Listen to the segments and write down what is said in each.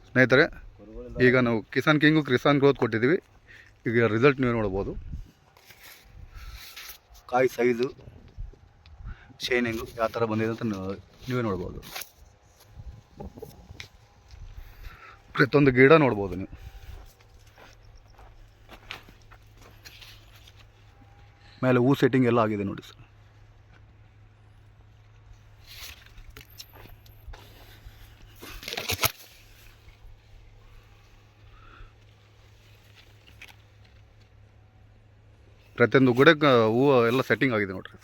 ಸ್ನೇಹಿತರೆ, ಈಗ ನಾವು ಕಿಸಾನ್ ಕಿಂಗು ಕಿಸಾನ್ ಗ್ರೋತ್ ಕೊಟ್ಟಿದ್ದೀವಿ. ಈಗ ರಿಸಲ್ಟ್ ನೀವೇ ನೋಡ್ಬೋದು. ಕಾಯಿ ಸೈಜು, ಶೈನಿಂಗು ಯಾವ ಥರ ಬಂದಿದೆ ಅಂತ ನೀವೇ ನೋಡ್ಬೋದು. ಪ್ರತಿಯೊಂದು ಗಿಡ ನೋಡ್ಬೋದು ನೀವು. ಮೇಲೆ ಹೂ ಸೆಟ್ಟಿಂಗ್ ಎಲ್ಲ ಆಗಿದೆ ನೋಡಿ ಸರ್. ಪ್ರತಿಯೊಂದು ಗಿಡಕ್ಕೆ ಹೂವು ಎಲ್ಲ ಸೆಟ್ಟಿಂಗ್ ಆಗಿದೆ ನೋಡ್ರಿ.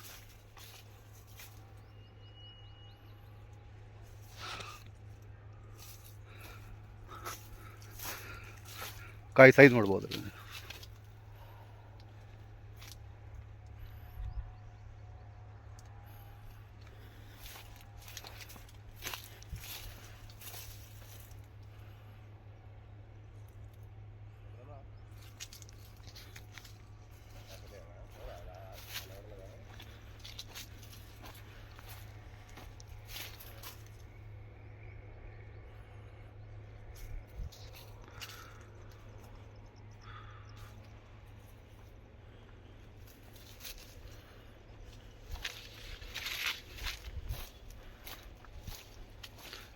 ಕಾಯಿ ಸೈಜ್ ನೋಡ್ಬೋದು.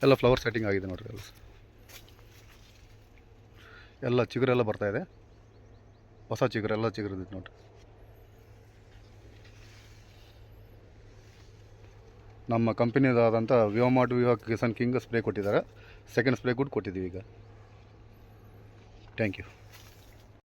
ಎಲ್ಲ ಫ್ಲವರ್ ಸೆಟ್ಟಿಂಗ್ ಆಗಿದೆ ನೋಡ್ರಿ. ಎಲ್ಲ ಚಿಗುರೆಲ್ಲ ಬರ್ತಾಯಿದೆ. ಹೊಸ ಚಿಗುರೆಲ್ಲ ಚಿಗುರಿದೆ ನೋಡ್ರಿ. ನಮ್ಮ ಕಂಪನಿದಾದಂಥ ವಿವಾಮಾರ್ಟ್ ಕಿಸಾನ್ ಕಿಂಗ್ ಸ್ಪ್ರೇ ಕೊಟ್ಟಿದ್ದಾರೆ. ಸೆಕೆಂಡ್ ಸ್ಪ್ರೇ ಕೂಡ ಕೊಟ್ಟಿದ್ದೀವಿ ಈಗ. Thank you.